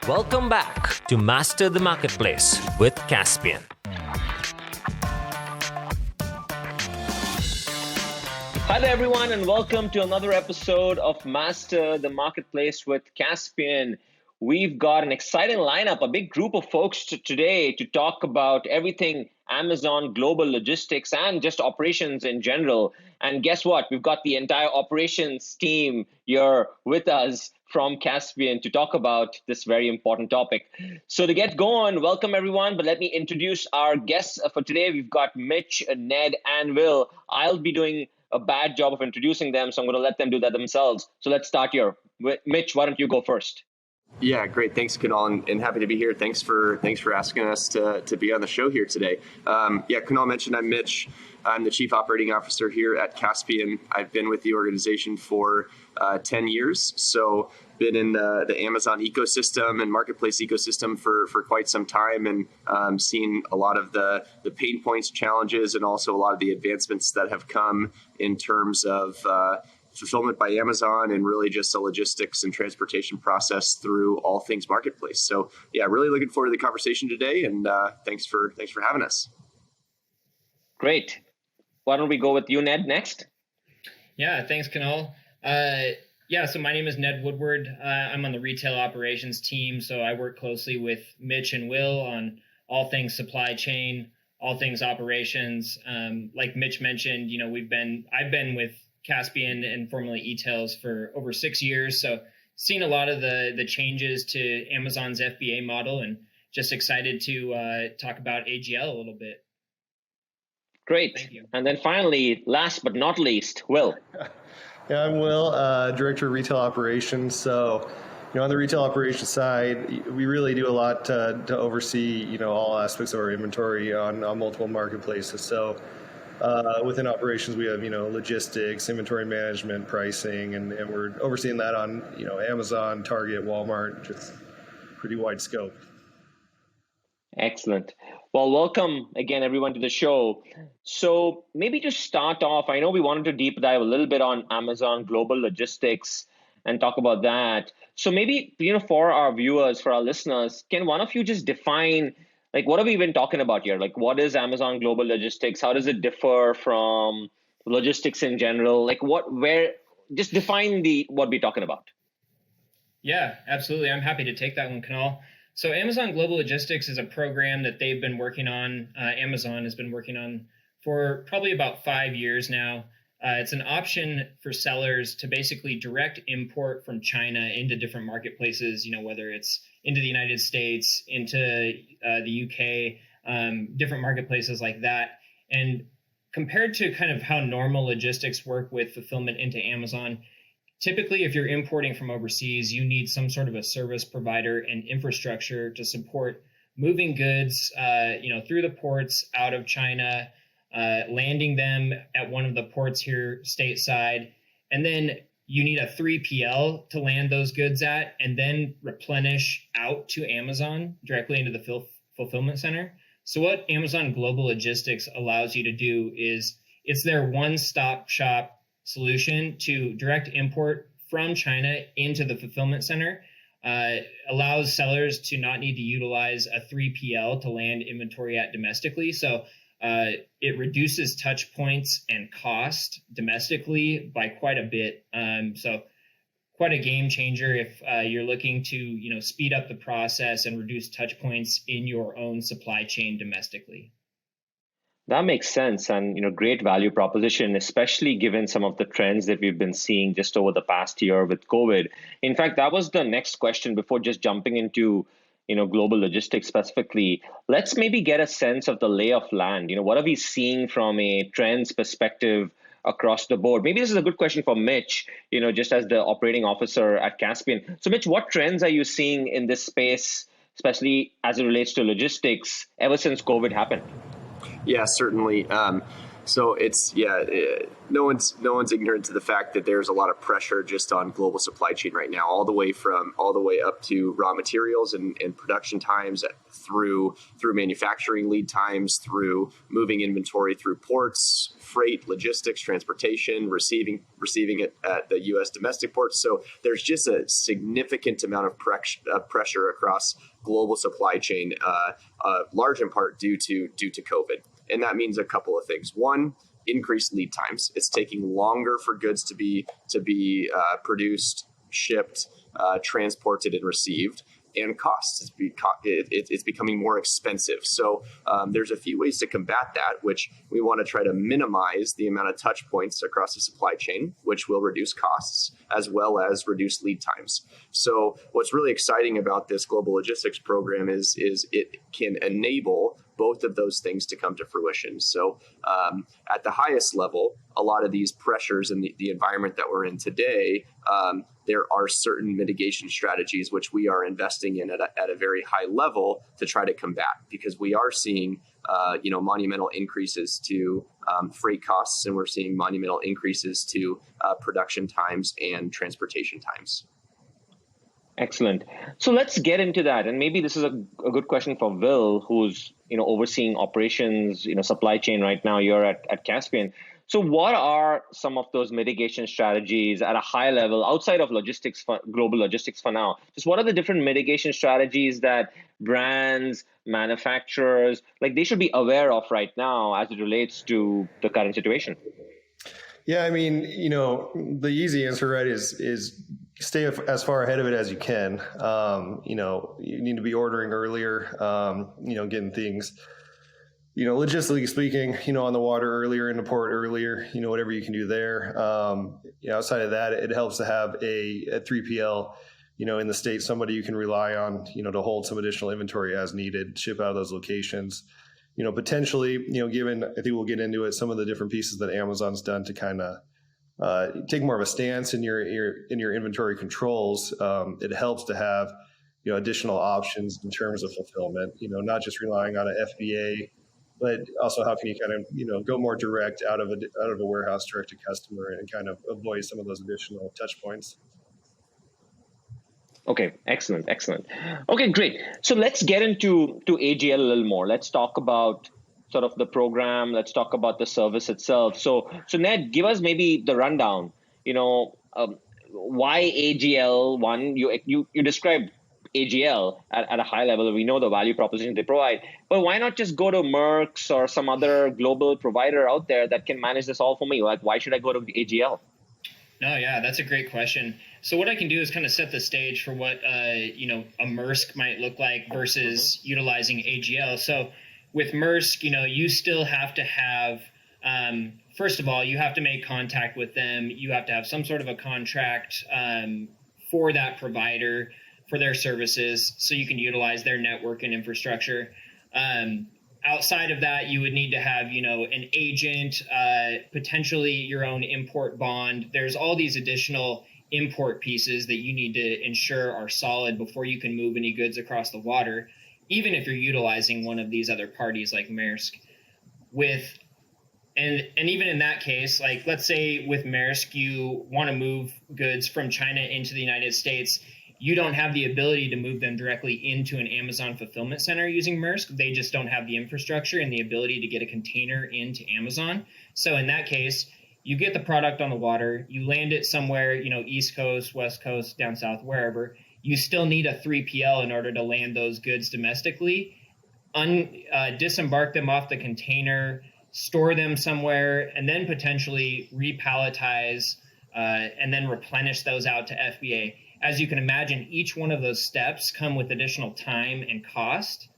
Welcome back to Master the Marketplace with Caspian. Hi there, everyone, and welcome to another episode of Master the Marketplace with Caspian. We've got an exciting lineup, a big group of folks today to talk about everything Amazon global logistics and just operations in general. And guess what? We've got the entire operations team here with us from Caspian to talk about this very important topic. So to get going, welcome everyone, but let me introduce our guests for today. We've got Mitch, Ned, and Will. I'll be doing a bad job of introducing them, so I'm going to let them do that themselves. So let's start here. Mitch, why don't you go first? Yeah, great. Thanks, Kunal, and happy to be here. Thanks for asking us to be on the show here today. Kunal mentioned I'm Mitch. I'm the Chief Operating Officer here at Caspian. I've been with the organization for 10 years, so been in the Amazon ecosystem and marketplace ecosystem for quite some time, and seen a lot of the pain points, challenges, and also a lot of the advancements that have come in terms of fulfillment by Amazon and really just the logistics and transportation process through all things marketplace. So yeah, really looking forward to the conversation today, and thanks for having us. Great. Why don't we go with you, Ned, next? Yeah, thanks, Kunal. So my name is Ned Woodward. I'm on the retail operations team, so I work closely with Mitch and Will on all things supply chain, all things operations. Like Mitch mentioned, I've been with Caspian and formerly e-tailz for over 6 years. So seen a lot of the changes to Amazon's FBA model, and just excited to talk about AGL a little bit. Great. Thank you. And then finally, last but not least, Will. Yeah, I'm Will, Director of Retail Operations. So, on the retail operations side, we really do a lot to oversee, all aspects of our inventory on multiple marketplaces. So, within operations, we have, logistics, inventory management, pricing, and we're overseeing that on, Amazon, Target, Walmart, just pretty wide scope. Excellent. Well, welcome again, everyone, to the show. So maybe to start off, I know we wanted to deep dive a little bit on Amazon global logistics and talk about that. So maybe, for our viewers, for our listeners, can one of you just define, what have we been talking about here? What is Amazon global logistics? How does it differ from logistics in general? Just define what we're talking about. Yeah, absolutely. I'm happy to take that one, Kunal. So Amazon Global Logistics is a program that they've been working on. Amazon has been working on for probably about 5 years now. It's an option for sellers to basically direct import from China into different marketplaces, whether it's into the United States, into the UK, different marketplaces like that. And compared to kind of how normal logistics work with fulfillment into Amazon, typically, if you're importing from overseas, you need some sort of a service provider and infrastructure to support moving goods, through the ports out of China, landing them at one of the ports here stateside, and then you need a 3PL to land those goods at, and then replenish out to Amazon directly into the fulfillment center. So what Amazon Global Logistics allows you to do is it's their one-stop shop solution to direct import from China into the fulfillment center, allows sellers to not need to utilize a 3PL to land inventory at domestically. So it reduces touch points and cost domestically by quite a bit. So quite a game changer if you're looking to speed up the process and reduce touch points in your own supply chain domestically. That makes sense, and great value proposition, especially given some of the trends that we've been seeing just over the past year with COVID. In fact, that was the next question before just jumping into global logistics specifically. Let's maybe get a sense of the lay of land. What are we seeing from a trends perspective across the board? Maybe this is a good question for Mitch, just as the operating officer at Caspian. So Mitch, what trends are you seeing in this space, especially as it relates to logistics, ever since COVID happened? Yeah, certainly. So no one's ignorant to the fact that there's a lot of pressure just on global supply chain right now, all the way up to raw materials and production times, through manufacturing lead times, through moving inventory through ports, freight, logistics, transportation, receiving it at the U.S. domestic ports. So there's just a significant amount of pressure across global supply chain, large in part due to COVID. And that means a couple of things. One, increased lead times. It's taking longer for goods to be produced, shipped, transported, and received. And costs. It's becoming more expensive. So there's a few ways to combat that, which we want to try to minimize the amount of touch points across the supply chain, which will reduce costs as well as reduce lead times. So what's really exciting about this global logistics program is it can enable both of those things to come to fruition. So at the highest level, a lot of these pressures in the environment that we're in today, there are certain mitigation strategies which we are investing in at a very high level to try to combat, because we are seeing monumental increases to freight costs, and we're seeing monumental increases to production times and transportation times. Excellent. So let's get into that. And maybe this is a good question for Will, who's overseeing operations, supply chain right now. You're at Caspian. So what are some of those mitigation strategies at a high level outside of global logistics for now? Just what are the different mitigation strategies that brands, manufacturers, they should be aware of right now as it relates to the current situation? Yeah, I mean, the easy answer, right, is stay as far ahead of it as you can. You need to be ordering earlier, getting things, logistically speaking, on the water earlier, in the port earlier, whatever you can do there. Outside of that, it helps to have a 3PL, in the state, somebody you can rely on, to hold some additional inventory as needed, ship out of those locations. Potentially, given, I think we'll get into it, some of the different pieces that Amazon's done to kind of take more of a stance in your inventory controls. It helps to have additional options in terms of fulfillment. Not just relying on an FBA, but also how can you kind of go more direct out of a warehouse direct to customer and kind of avoid some of those additional touch points. Okay, excellent. Okay, great. So let's get into AGL a little more. Let's talk about sort of the program. Let's talk about the service itself. So Ned, give us maybe the rundown. Why AGL? One, you described AGL at a high level. We know the value proposition they provide, but why not just go to Merck's or some other global provider out there that can manage this all for me? Why should I go to AGL? No, yeah, that's a great question. So what I can do is kind of set the stage for what a Maersk might look like versus utilizing AGL. So with Maersk, you still have to have, first of all, you have to make contact with them. You have to have some sort of a contract for that provider for their services, so you can utilize their network and infrastructure. Outside of that, you would need to have, an agent, potentially your own import bond. There's all these additional import pieces that you need to ensure are solid before you can move any goods across the water, even if you're utilizing one of these other parties like Maersk. And even in that case, let's say with Maersk, you want to move goods from China into the United States. You don't have the ability to move them directly into an Amazon fulfillment center using Maersk. They just don't have the infrastructure and the ability to get a container into Amazon. So in that case, you get the product on the water, you land it somewhere, East Coast, West Coast, down south, wherever. You still need a 3PL in order to land those goods domestically, disembark them off the container, store them somewhere, and then potentially repalletize and then replenish those out to FBA. As you can imagine, each one of those steps come with additional time and cost.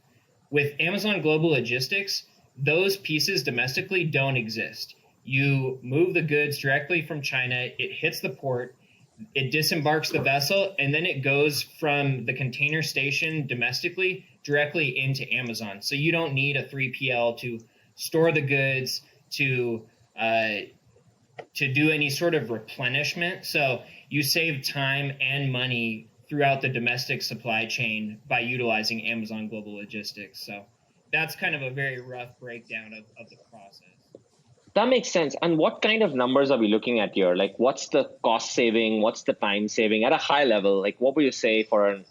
With Amazon Global Logistics, those pieces domestically don't exist. You move the goods directly from China, it hits the port, it disembarks the vessel, and then it goes from the container station domestically directly into Amazon. So you don't need a 3PL to store the goods, to do any sort of replenishment. So you save time and money throughout the domestic supply chain by utilizing Amazon Global Logistics. So that's kind of a very rough breakdown of the process. That makes sense. And what kind of numbers are we looking at here? Like, what's the cost saving? What's the time saving at a high level? Like, what would you say for an,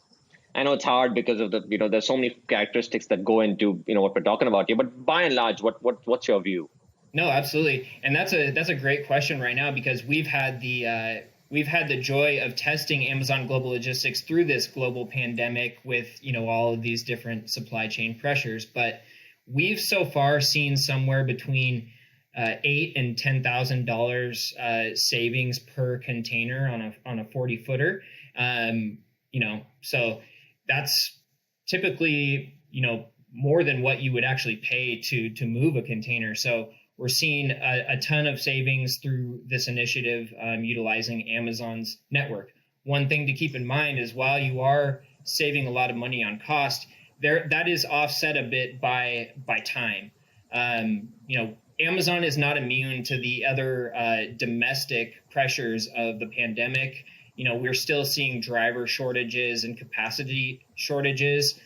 I know it's hard because of the, there's so many characteristics that go into, what we're talking about here, but by and large, what's your view? No, absolutely. And that's a great question right now, because we've had the joy of testing Amazon Global Logistics through this global pandemic with, all of these different supply chain pressures. But we've so far seen somewhere between $8,000 and $10,000 savings per container on a 40-footer. So that's typically, more than what you would actually pay to move a container. So we're seeing a ton of savings through this initiative, utilizing Amazon's network. One thing to keep in mind is, while you are saving a lot of money on cost, that is offset a bit by time. Amazon is not immune to the other domestic pressures of the pandemic. We're still seeing driver shortages and capacity shortages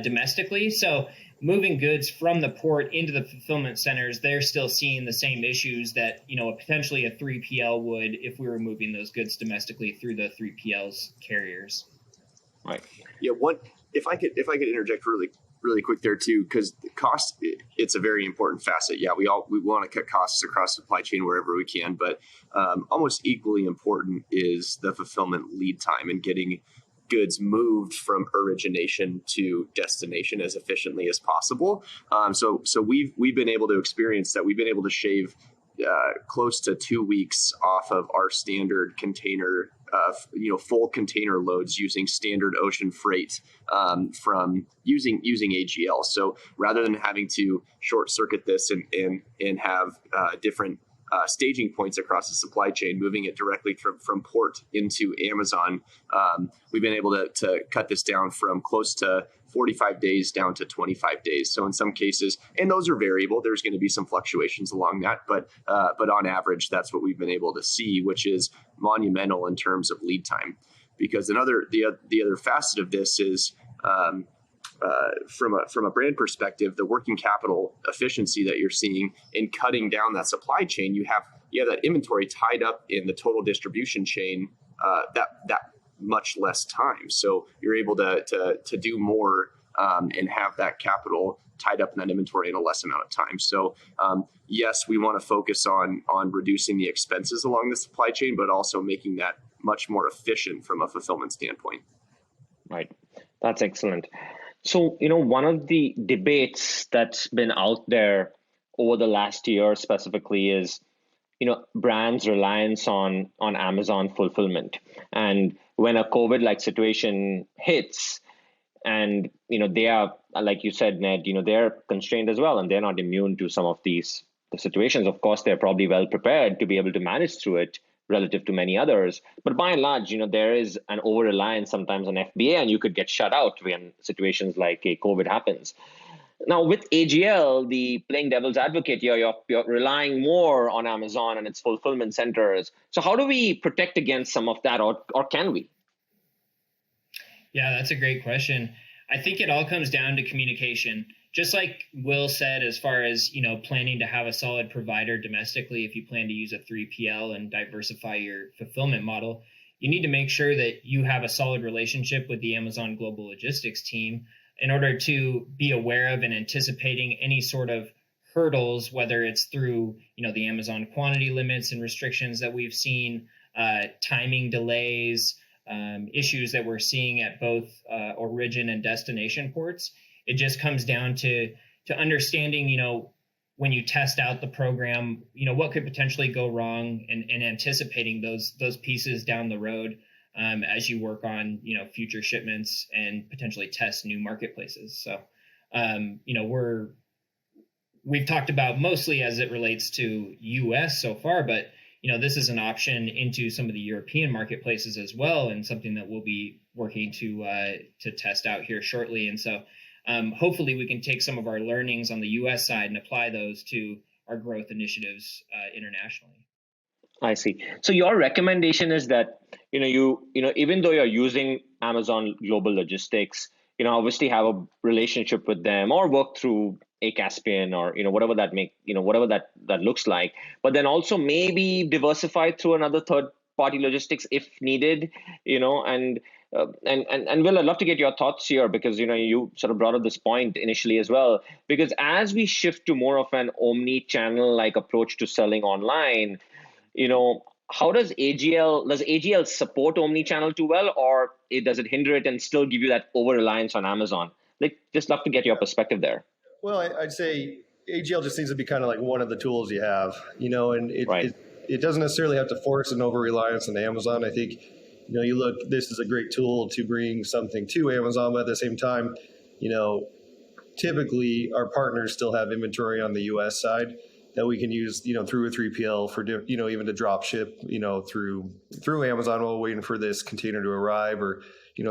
domestically. So moving goods from the port into the fulfillment centers, they're still seeing the same issues that, potentially a 3PL would if we were moving those goods domestically through the 3PL's carriers. Right. Yeah. If I could interject really quick there too, because the cost, it's a very important facet. Yeah, we want to cut costs across supply chain wherever we can, but almost equally important is the fulfillment lead time and getting goods moved from origination to destination as efficiently as possible. So we've been able to experience that. We've been able to shave close to 2 weeks off of our standard container, full container loads using standard ocean freight from using AGL. So rather than having to short circuit this and have different staging points across the supply chain, moving it directly from port into Amazon, we've been able to cut this down from close to 45 days down to 25 days. So in some cases, and those are variable, there's going to be some fluctuations along that, but on average, that's what we've been able to see, which is monumental in terms of lead time. Because the other facet of this is, from a brand perspective, the working capital efficiency that you're seeing in cutting down that supply chain, you have that inventory tied up in the total distribution chain that much less time. So you're able to do more and have that capital tied up in that inventory in a less amount of time. So yes, we want to focus on reducing the expenses along the supply chain, but also making that much more efficient from a fulfillment standpoint. Right. That's excellent. So, one of the debates that's been out there over the last year specifically is, brands' reliance on Amazon fulfillment. And when a COVID-like situation hits, and, they are, like you said, Ned, they're constrained as well, and they're not immune to some of these situations. Of course, they're probably well prepared to be able to manage through it relative to many others. But by and large, there is an over-reliance sometimes on FBA, and you could get shut out when situations like a COVID happens. Now, with AGL, the playing devil's advocate here, you're relying more on Amazon and its fulfillment centers. So how do we protect against some of that, or can we? Yeah, that's a great question. I think it all comes down to communication. Just like Will said, as far as, planning to have a solid provider domestically, if you plan to use a 3PL and diversify your fulfillment model, you need to make sure that you have a solid relationship with the Amazon Global Logistics team in order to be aware of and anticipating any sort of hurdles, whether it's through, the Amazon quantity limits and restrictions that we've seen, timing delays, issues that we're seeing at both origin and destination ports. It just comes down to understanding, when you test out the program, what could potentially go wrong, and anticipating those pieces down the road as you work on, future shipments and potentially test new marketplaces. So, we've talked about mostly as it relates to US so far, but, this is an option into some of the European marketplaces as well, and something that we'll be working to test out here shortly. And so, hopefully we can take some of our learnings on the US side and apply those to our growth initiatives internationally. I see. So your recommendation is that, even though you're using Amazon Global Logistics, obviously have a relationship with them or work through a Caspian or whatever whatever that looks like, but then also maybe diversify through another third party logistics if needed, and Will, I'd love to get your thoughts here because you sort of brought up this point initially as well. Because as we shift to more of an omni-channel like approach to selling online, how does AGL support omni-channel too well, or does it hinder it and still give you that over reliance on Amazon? Like, just love to get your perspective there. Well, I'd say AGL just needs to be kind of like one of the tools you have, and it doesn't necessarily have to force an over reliance on Amazon. I think, you look, this is a great tool to bring something to Amazon, but at the same time, typically our partners still have inventory on the US side that we can use, through a 3PL for, even to drop ship, through Amazon while waiting for this container to arrive or,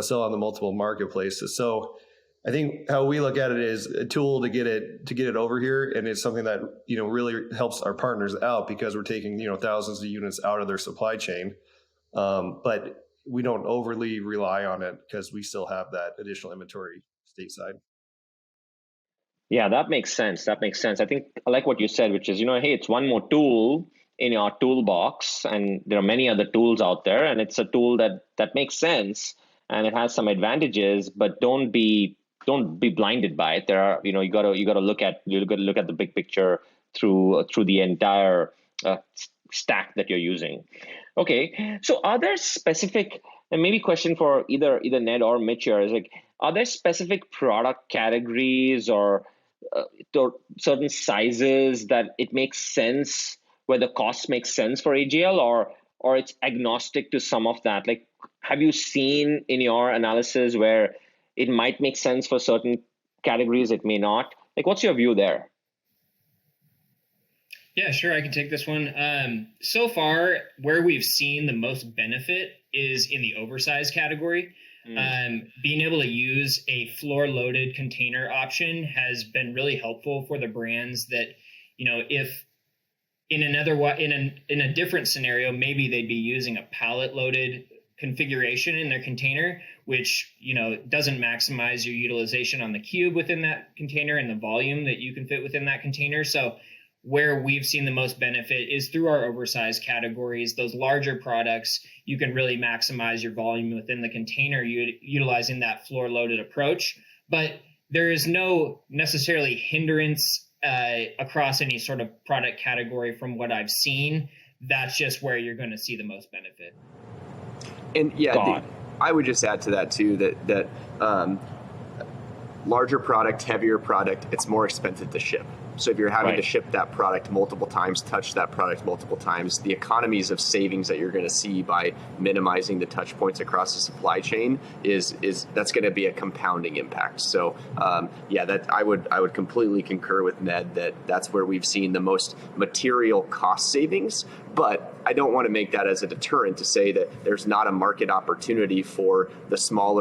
sell on the multiple marketplaces. So I think how we look at it is a tool to get it over here. And it's something that, really helps our partners out because we're taking, thousands of units out of their supply chain. But we don't overly rely on it because we still have that additional inventory stateside. Yeah, that makes sense. I think I like what you said, which is, hey, it's one more tool in your toolbox, and there are many other tools out there, and it's a tool that makes sense and it has some advantages, but don't be blinded by it. There are, you got to look at the big picture through the entire stack that you're using. Okay, so are there specific, and maybe question for either Ned or Mitch here, is like, are there specific product categories or certain sizes that it makes sense, where the cost makes sense for AGL, or it's agnostic to some of that? Like, have you seen in your analysis where it might make sense for certain categories, it may not? Like, what's your view there? Yeah, sure. I can take this one. So far, where we've seen the most benefit is in the oversized category. Being able to use a floor-loaded container option has been really helpful for the brands that, if in a different scenario, maybe they'd be using a pallet-loaded configuration in their container, which, doesn't maximize your utilization on the cube within that container and the volume that you can fit within that container. So where we've seen the most benefit is through our oversized categories. Those larger products, you can really maximize your volume within the container utilizing that floor loaded approach. But there is no necessarily hindrance across any sort of product category from what I've seen. That's just where you're going to see the most benefit. And yeah, I would just add to that too, that larger product, heavier product, it's more expensive to ship. So if you're having to ship that product multiple times, touch that product multiple times, the economies of savings that you're going to see by minimizing the touch points across the supply chain is that's going to be a compounding impact. So that I would completely concur with Ned that that's where we've seen the most material cost savings. But I don't want to make that as a deterrent to say that there's not a market opportunity for the small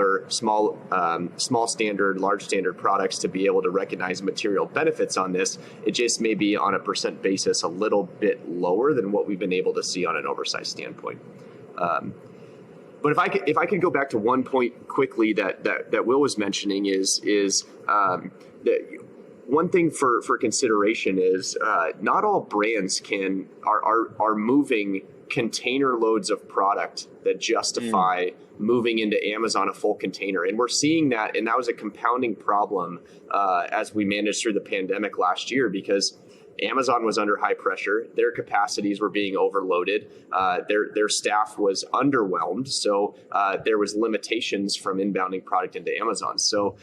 standard, large standard products to be able to recognize material benefits on this. It just may be on a percent basis a little bit lower than what we've been able to see on an oversized standpoint. But if I could go back to one point quickly that Will was mentioning is that one thing for consideration is not all brands are moving container loads of product that justify moving into Amazon a full container. And we're seeing that, and that was a compounding problem as we managed through the pandemic last year, because Amazon was under high pressure. Their capacities were being overloaded. Their staff was underwhelmed. So there was limitations from inbounding product into Amazon. So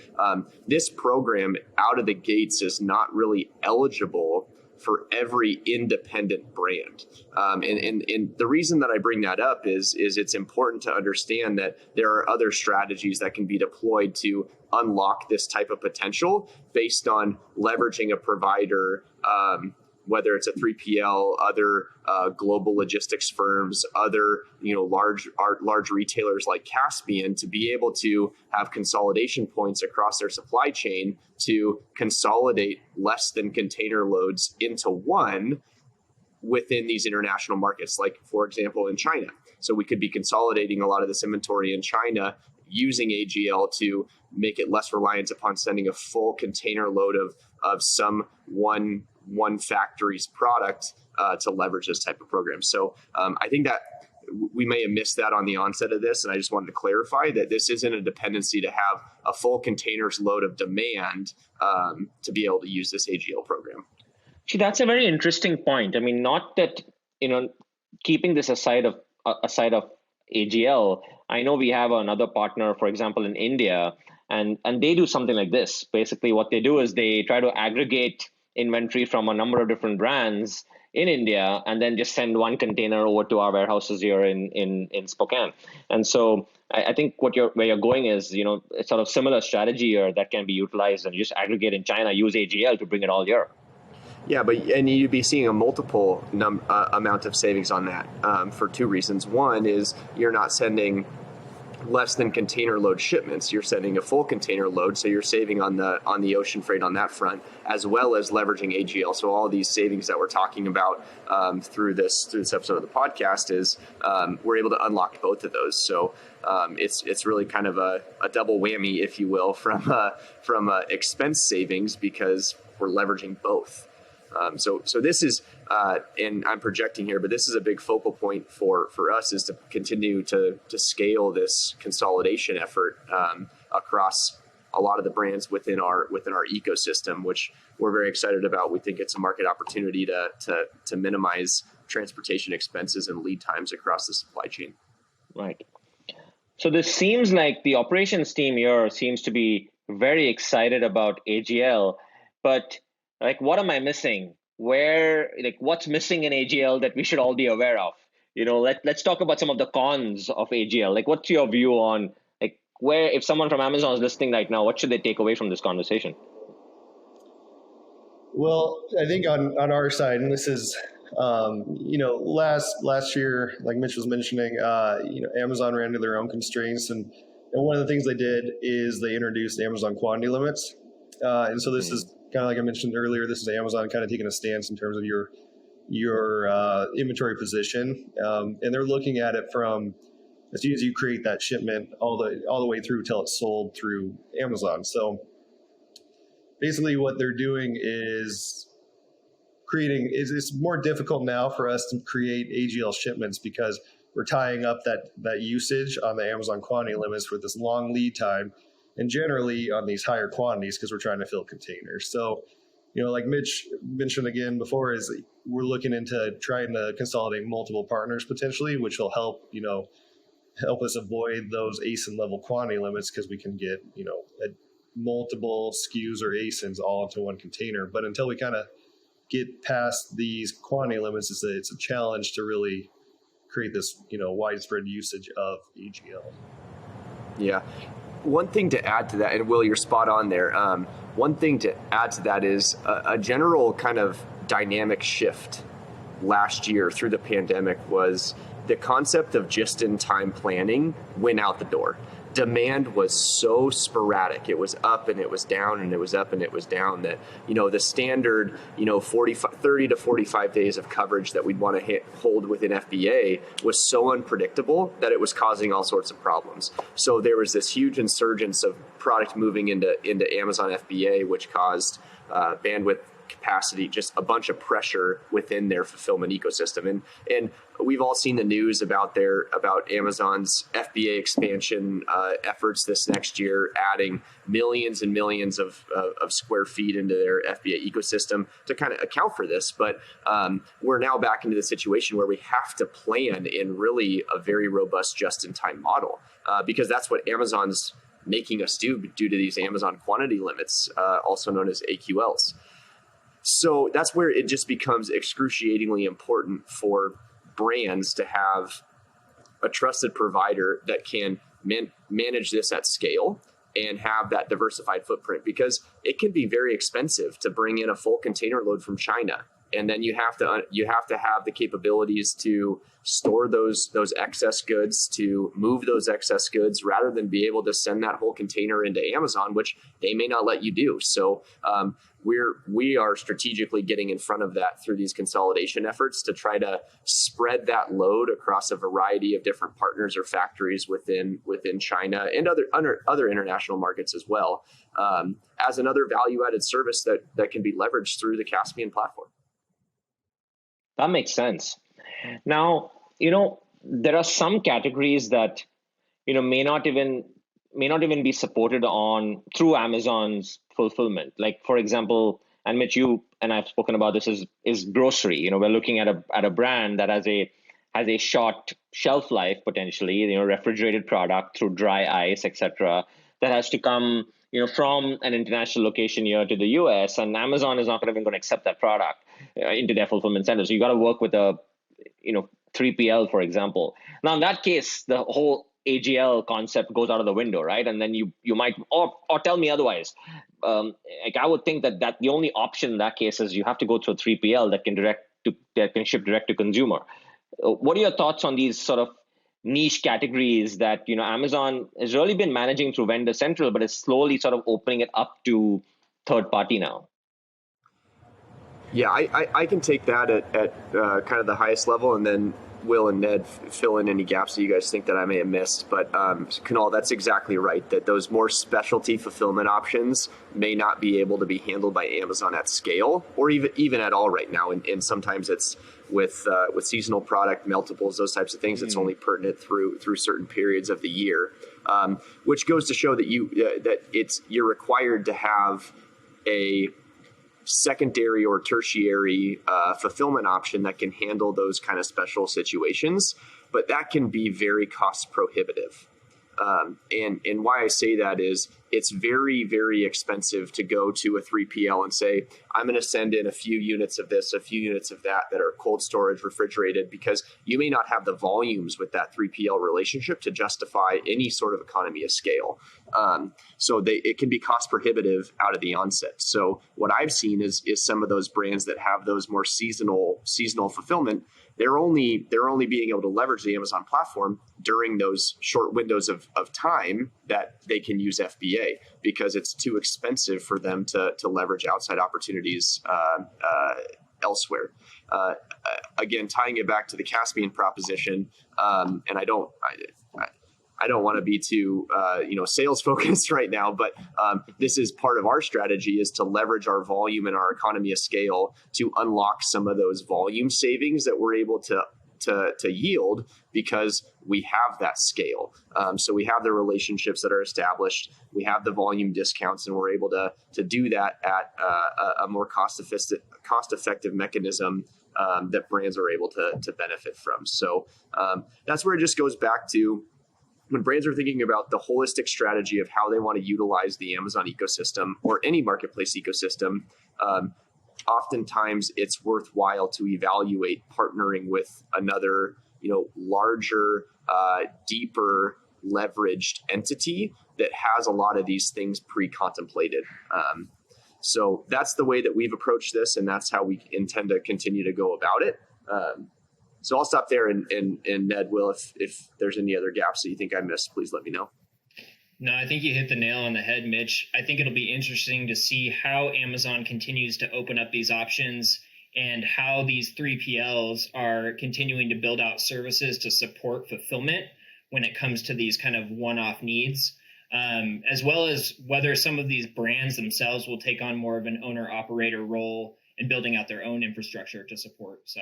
this program out of the gates is not really eligible for every independent brand. And the reason that I bring that up is it's important to understand that there are other strategies that can be deployed to unlock this type of potential based on leveraging a provider, whether it's a 3PL, other global logistics firms, other large retailers like Caspian, to be able to have consolidation points across their supply chain to consolidate less than container loads into one within these international markets, like, for example, in China. So we could be consolidating a lot of this inventory in China using AGL to make it less reliant upon sending a full container load of some one factory's product to leverage this type of program. So I think that we may have missed that on the onset of this, and I just wanted to clarify that this isn't a dependency to have a full container's load of demand to be able to use this AGL program. See, that's a very interesting point. I mean, not that, keeping this aside of AGL, I know we have another partner, for example, in India, and they do something like this. Basically, what they do is they try to aggregate inventory from a number of different brands in India, and then just send one container over to our warehouses here in Spokane. And so I think where you're going is, it's sort of similar strategy here that can be utilized, and you just aggregate in China, use AGL to bring it all here. Yeah, and you'd be seeing a multiple amount of savings on that for two reasons. One is you're not sending less than container load shipments. You're sending a full container load, so you're saving on the ocean freight on that front, as well as leveraging AGL. So all these savings that we're talking about through this episode of the podcast is we're able to unlock both of those. So it's really kind of a double whammy, if you will, from expense savings, because we're leveraging both. So this is, and I'm projecting here, but this is a big focal point for us, is to continue to scale this consolidation effort across a lot of the brands within our ecosystem, which we're very excited about. We think it's a market opportunity to minimize transportation expenses and lead times across the supply chain. Right. So this seems like the operations team here seems to be very excited about AGL, but what am I missing? What's missing in AGL that we should all be aware of? Let's talk about some of the cons of AGL. What's your view on where, if someone from Amazon is listening right now, what should they take away from this conversation? Well, I think on our side, and this is, last year, like Mitch was mentioning, Amazon ran into their own constraints, and one of the things they did is they introduced Amazon quantity limits, and so this is kind of like I mentioned earlier. This is Amazon kind of taking a stance in terms of your inventory position, and they're looking at it from as soon as you create that shipment all the way through till it's sold through Amazon. So basically, what they're doing is it's more difficult now for us to create AGL shipments because we're tying up that usage on the Amazon quantity limits with this long lead time, and generally on these higher quantities because we're trying to fill containers. So, like Mitch mentioned again before, is we're looking into trying to consolidate multiple partners potentially, which will help us avoid those ASIN level quantity limits, because we can get multiple SKUs or ASINs all into one container. But until we kind of get past these quantity limits, it's a challenge to really create this widespread usage of AGL. Yeah. One thing to add to that, and Will, you're spot on there. One thing to add to that is a general kind of dynamic shift last year through the pandemic was the concept of just-in-time planning went out the door. Demand was so sporadic. It was up and it was down and it was up and it was down that, the standard, 30 to 45 days of coverage that we'd want to hold within FBA was so unpredictable that it was causing all sorts of problems. So there was this huge insurgence of product moving into Amazon FBA, which caused bandwidth capacity, just a bunch of pressure within their fulfillment ecosystem. And we've all seen the news about Amazon's FBA expansion efforts this next year, adding millions and millions of square feet into their FBA ecosystem to kind of account for this. But we're now back into the situation where we have to plan in really a very robust just-in-time model because that's what Amazon's making us do due to these Amazon quantity limits, also known as AQLs. So that's where it just becomes excruciatingly important for brands to have a trusted provider that can manage this at scale and have that diversified footprint, because it can be very expensive to bring in a full container load from China and then you have to have the capabilities to store those excess goods, to move those excess goods, rather than be able to send that whole container into Amazon, which they may not let you do. So we are strategically getting in front of that through these consolidation efforts to try to spread that load across a variety of different partners or factories within China and other international markets as well, as another value-added service that can be leveraged through the Caspian platform. That makes sense. Now, there are some categories that, may not even be supported through Amazon's fulfillment. Like, for example, and Mitch, you and I've spoken about this, is grocery. We're looking at a brand that has a short shelf life potentially, refrigerated product through dry ice, etc., that has to come, from an international location here to the US, and Amazon is not even going to accept that product into their fulfillment center. So you got to work with a, 3PL, for example. Now, in that case, the whole AGL concept goes out of the window, right? And then you might, or tell me otherwise. Like, I would think that the only option in that case is you have to go through a 3PL that can ship direct to consumer. What are your thoughts on these sort of niche categories that Amazon has really been managing through Vendor Central, but is slowly sort of opening it up to third party now? Yeah, I can take that at kind of the highest level, and then Will and Ned fill in any gaps that you guys think that I may have missed. But Kunal, that's exactly right, that those more specialty fulfillment options may not be able to be handled by Amazon at scale, or even at all right now. And sometimes it's with seasonal product meltables, those types of things. It's only pertinent through certain periods of the year, which goes to show that you're required to have a secondary or tertiary fulfillment option that can handle those kind of special situations, but that can be very cost prohibitive. And why I say that is it's very, very expensive to go to a 3PL and say, I'm going to send in a few units of this, a few units of that are cold storage refrigerated, because you may not have the volumes with that 3PL relationship to justify any sort of economy of scale. So it can be cost prohibitive out of the onset. So what I've seen is some of those brands that have those more seasonal fulfillment, they're only being able to leverage the Amazon platform during those short windows of time that they can use FBA, because it's too expensive for them to leverage outside opportunities elsewhere. Again, tying it back to the Caspian proposition, and I don't want to be too sales focused right now, but this is part of our strategy, is to leverage our volume and our economy of scale to unlock some of those volume savings that we're able to yield because we have that scale. So we have the relationships that are established, we have the volume discounts, and we're able to do that at a more cost-effective mechanism that brands are able to benefit from. So that's where it just goes back to, when brands are thinking about the holistic strategy of how they want to utilize the Amazon ecosystem or any marketplace ecosystem, oftentimes it's worthwhile to evaluate partnering with another, larger, deeper, leveraged entity that has a lot of these things pre-contemplated. So that's the way that we've approached this, and that's how we intend to continue to go about it. So I'll stop there, and Ned, Will, if there's any other gaps that you think I missed, please let me know. No, I think you hit the nail on the head, Mitch. I think it'll be interesting to see how Amazon continues to open up these options and how these 3PLs are continuing to build out services to support fulfillment when it comes to these kind of one-off needs, as well as whether some of these brands themselves will take on more of an owner-operator role in building out their own infrastructure to support. So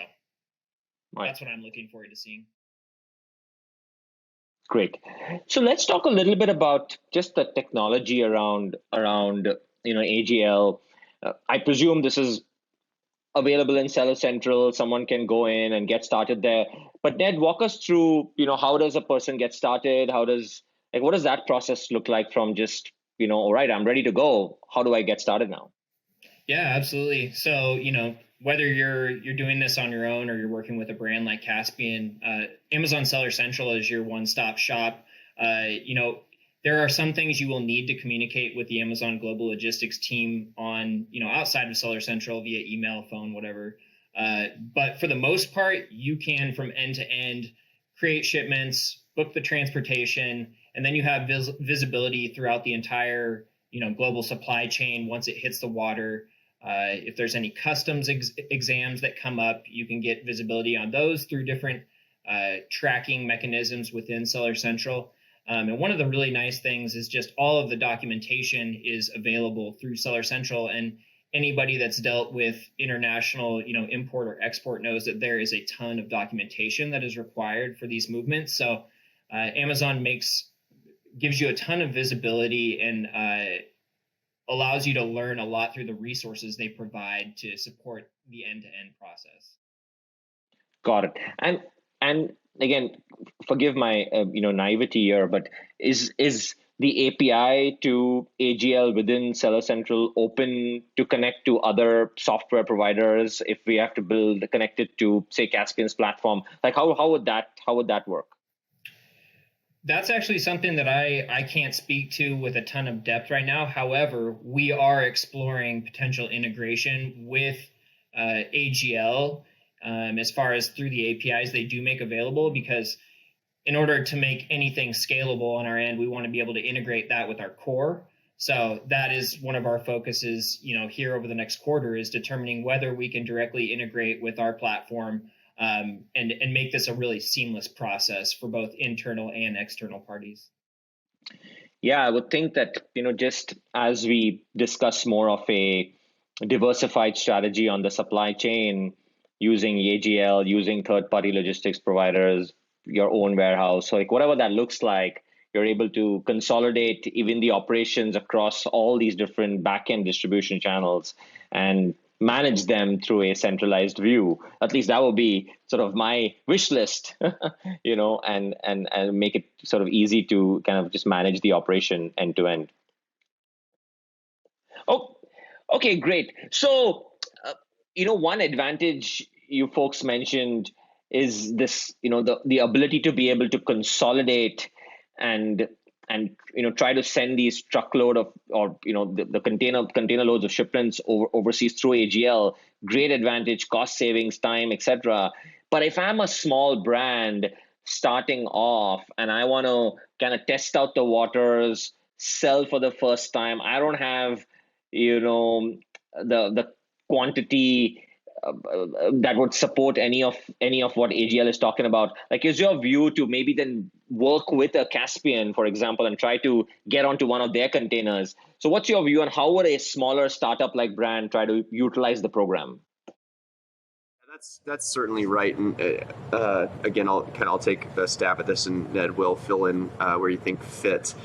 that's what I'm looking forward to seeing. Great. So let's talk a little bit about just the technology around AGL. I presume this is available in Seller Central. Someone can go in and get started there. But Ned, walk us through, how does a person get started? What does that process look like from just, all right, I'm ready to go. How do I get started now? Yeah, absolutely. So, whether you're doing this on your own or you're working with a brand like Caspian, Amazon Seller Central is your one-stop shop. There are some things you will need to communicate with the Amazon Global Logistics team on, outside of Seller Central via email, phone, whatever. But for the most part, you can from end to end create shipments, book the transportation, and then you have visibility throughout the entire global supply chain once it hits the water. If there's any customs exams that come up, you can get visibility on those through different tracking mechanisms within Seller Central. And one of the really nice things is just all of the documentation is available through Seller Central. And anybody that's dealt with international, import or export knows that there is a ton of documentation that is required for these movements. So Amazon gives you a ton of visibility and allows you to learn a lot through the resources they provide to support the end-to-end process. Got it. And again, forgive my naivety here, but is the API to AGL within Seller Central open to connect to other software providers if we have to connect it to, say, Caspian's platform? Like how would that work? That's actually something that I can't speak to with a ton of depth right now. However, we are exploring potential integration with AGL as far as through the APIs they do make available, because in order to make anything scalable on our end, we want to be able to integrate that with our core. So that is one of our focuses, here over the next quarter, is determining whether we can directly integrate with our platform and make this a really seamless process for both internal and external parties. Yeah, I would think that, just as we discuss more of a diversified strategy on the supply chain, using AGL, using third-party logistics providers, your own warehouse, so like whatever that looks like, you're able to consolidate even the operations across all these different back-end distribution channels and manage them through a centralized view. At least that will be sort of my wish list, and make it sort of easy to kind of just manage the operation end to end. Oh, okay, great. So, one advantage you folks mentioned is this, the ability to be able to consolidate and try to send these truckload of, or the container loads of shipments overseas through AGL. Great advantage, cost savings, time, etc. But if I'm a small brand starting off and I want to kind of test out the waters, sell for the first time, I don't have the quantity that would support any of what AGL is talking about. Like, is your view to maybe then work with a Caspian, for example, and try to get onto one of their containers? So what's your view on how would a smaller startup like brand try to utilize the program? That's certainly right. And again, I'll take a stab at this, and Ned will fill in where you think fit.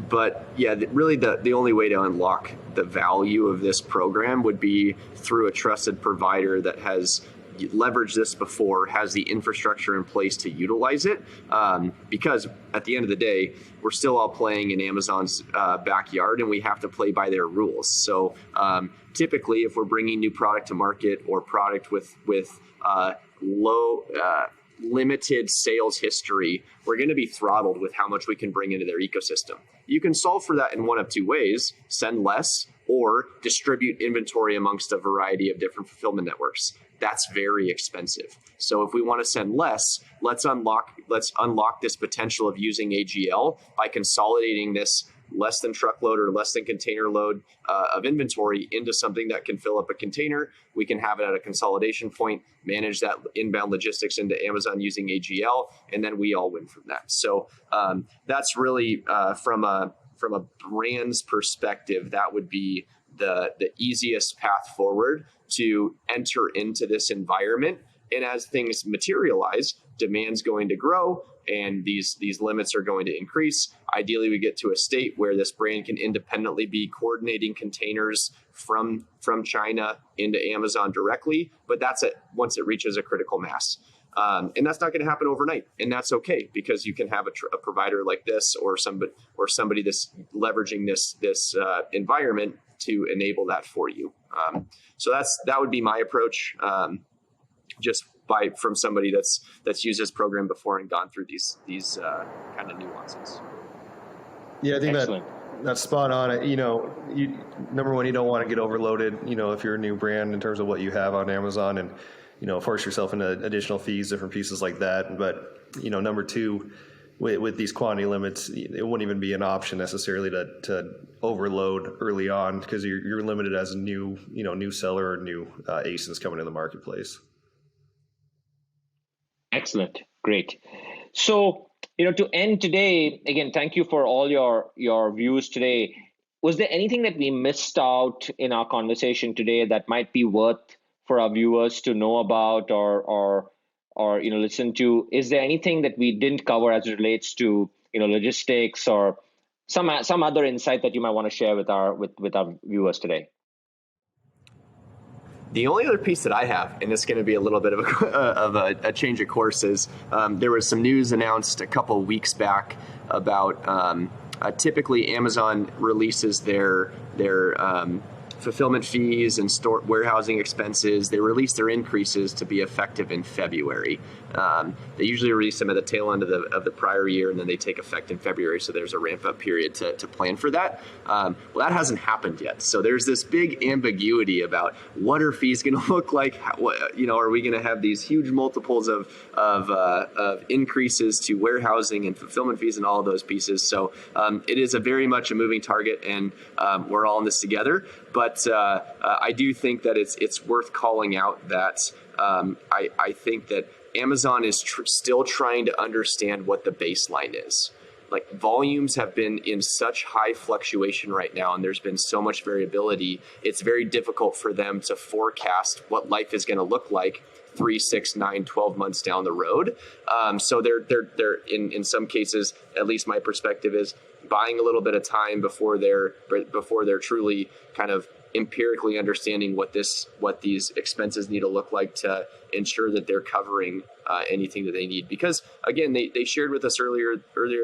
But yeah, really the only way to unlock the value of this program would be through a trusted provider that has leveraged this before, has the infrastructure in place to utilize it. Because at the end of the day, we're still all playing in Amazon's backyard, and we have to play by their rules. So typically, if we're bringing new product to market or product with low limited sales history, we're going to be throttled with how much we can bring into their ecosystem. You can solve for that in one of two ways: send less or distribute inventory amongst a variety of different fulfillment networks. That's very expensive. So if we want to send less, let's unlock this potential of using AGL by consolidating this less than truckload or less than container load of inventory into something that can fill up a container. We can have it at a consolidation point, manage that inbound logistics into Amazon using AGL, and then we all win from that. So that's really from a brand's perspective, that would be the easiest path forward to enter into this environment. And as things materialize, demand's going to grow, and these limits are going to increase. Ideally, we get to a state where this brand can independently be coordinating containers from China into Amazon directly, but that's it once it reaches a critical mass. And that's not going to happen overnight, and that's okay, because you can have a provider like this or somebody that's leveraging this environment to enable that for you. So that would be my approach. Just from somebody that's used this program before and gone through these kind of nuances. Yeah, I think that's spot on. Number one, you don't want to get overloaded, if you're a new brand, in terms of what you have on Amazon. And force yourself into additional fees, different pieces like that. But, number two, with these quantity limits, it wouldn't even be an option necessarily to overload early on, because you're limited as a new seller or new ASINs coming in the marketplace. Excellent. Great. So, to end today, again, thank you for all your views today. Was there anything that we missed out in our conversation today that might be worth for our viewers to know about or listen to? Is there anything that we didn't cover as it relates to logistics or some other insight that you might want to share with our viewers today? The only other piece that I have, and it's going to be a little bit of a change of course, is there was some news announced a couple weeks back about typically Amazon releases their fulfillment fees and store warehousing expenses. They release their increases to be effective in February. They usually release them at the tail end of the prior year, and then they take effect in February. So there's a ramp up period to plan for that. Well, that hasn't happened yet. So there's this big ambiguity about what are fees going to look like? Are we going to have these huge multiples of increases to warehousing and fulfillment fees and all of those pieces? So it is very much a moving target, and we're all in this together. But I do think that it's worth calling out that I think that Amazon is still trying to understand what the baseline is. Like, volumes have been in such high fluctuation right now, and there's been so much variability. It's very difficult for them to forecast what life is going to look like 3, 6, 9, 12 months down the road. So they're in some cases, at least my perspective is, buying a little bit of time before they're truly kind of empirically understanding what these expenses need to look like to ensure that they're covering anything that they need. Because again, they shared with us earlier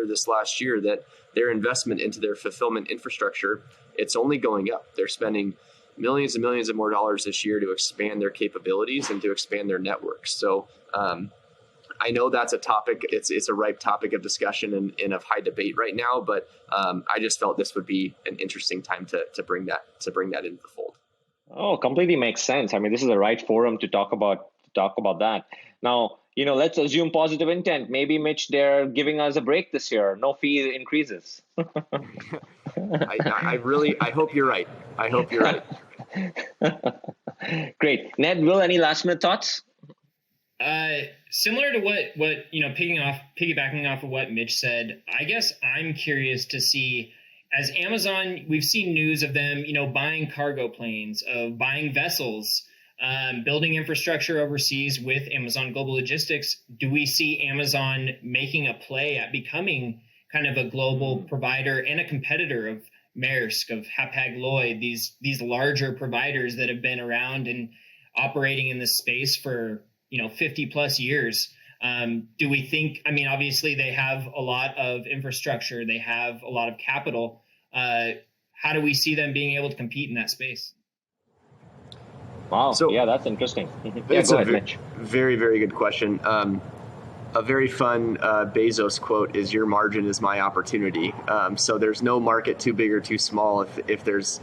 this last year that their investment into their fulfillment infrastructure, it's only going up. They're spending millions and millions of more dollars this year to expand their capabilities and to expand their networks. So I know that's a topic. It's a ripe topic of discussion and of high debate right now. But I just felt this would be an interesting time to bring that into the fold. Oh, completely makes sense. I mean, this is the right forum to talk about that. Now, let's assume positive intent. Maybe, Mitch, they're giving us a break this year. No fee increases. I hope you're right. I hope you're right. Great. Ned, Will, any last minute thoughts? Similar to what piggybacking off of what Mitch said, I guess I'm curious to see, as Amazon, we've seen news of them, buying cargo planes, of buying vessels, building infrastructure overseas with Amazon Global Logistics. Do we see Amazon making a play at becoming kind of a global provider and a competitor of Maersk, of Hapag-Lloyd, these larger providers that have been around and operating in this space for 50 plus years? Do we think, obviously they have a lot of infrastructure, they have a lot of capital. How do we see them being able to compete in that space? Wow. So, yeah, that's interesting. Yeah, go ahead, Mitch. Very, very good question. A very fun Bezos quote is, "Your margin is my opportunity." So there's no market too big or too small if there's,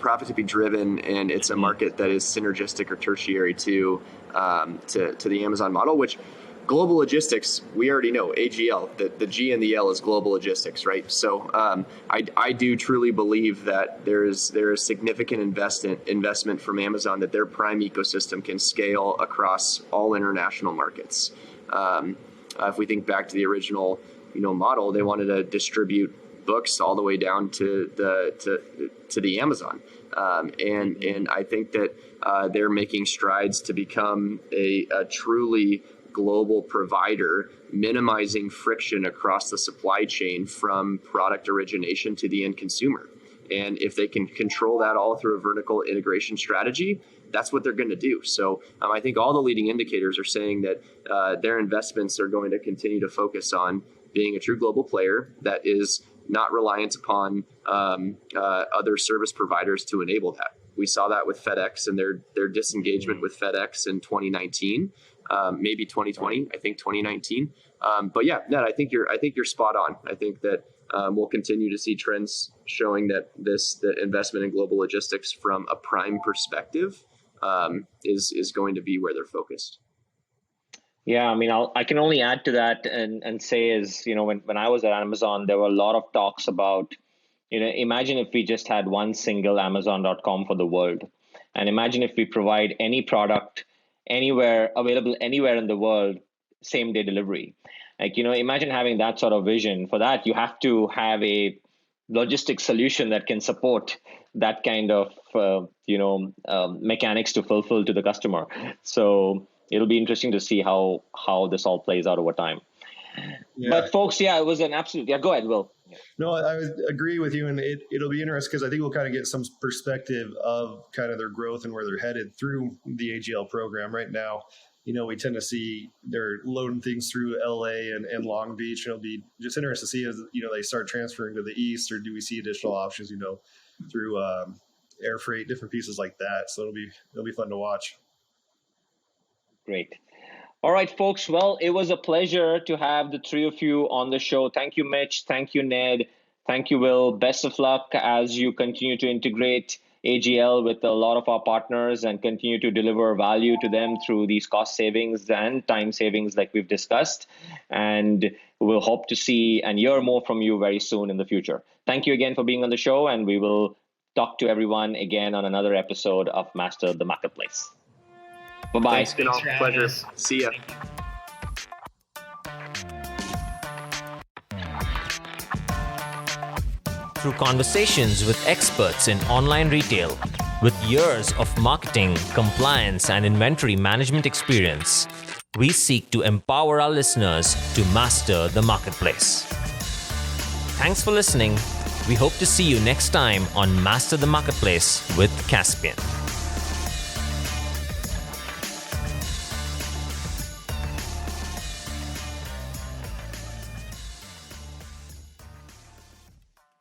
profit to be driven, and it's a market that is synergistic or tertiary to the Amazon model, which global logistics, we already know, AGL, the G and the L is global logistics, right? So I do truly believe that there is significant investment from Amazon that their Prime ecosystem can scale across all international markets. If we think back to the original model, they wanted to distribute books all the way down to the Amazon, and I think that they're making strides to become a truly global provider, minimizing friction across the supply chain from product origination to the end consumer. And if they can control that all through a vertical integration strategy, that's what they're going to do. So I think all the leading indicators are saying that their investments are going to continue to focus on being a true global player that is not reliant upon other service providers to enable that. We saw that with FedEx and their disengagement with FedEx in 2019, maybe 2020. I think 2019. But yeah, Ned, I think you're spot on. I think that we'll continue to see trends showing that the investment in global logistics from a Prime perspective is going to be where they're focused. Yeah, I mean, I can only add to that and say is, when I was at Amazon, there were a lot of talks about, imagine if we just had one single Amazon.com for the world. And imagine if we provide any product anywhere, available anywhere in the world, same day delivery. Imagine having that sort of vision. For that, you have to have a logistic solution that can support that kind of, mechanics to fulfill to the customer. So it'll be interesting to see how this all plays out over time. Yeah. But folks, it was an absolute. Yeah, go ahead, Will. Yeah. No, I agree with you, and it'll be interesting because I think we'll kind of get some perspective of kind of their growth and where they're headed through the AGL program. Right now, we tend to see they're loading things through LA and Long Beach. It'll be just interesting to see as they start transferring to the east, or do we see additional options, through air freight, different pieces like that. So it'll be fun to watch. Great. All right, folks. Well, it was a pleasure to have the three of you on the show. Thank you, Mitch. Thank you, Ned. Thank you, Will. Best of luck as you continue to integrate AGL with a lot of our partners and continue to deliver value to them through these cost savings and time savings like we've discussed. And we'll hope to see and hear more from you very soon in the future. Thank you again for being on the show, and we will talk to everyone again on another episode of Master the Marketplace. Bye-bye. Thanks, pleasure. See ya. Through conversations with experts in online retail, with years of marketing, compliance, and inventory management experience, we seek to empower our listeners to master the marketplace. Thanks for listening. We hope to see you next time on Master the Marketplace with Caspian.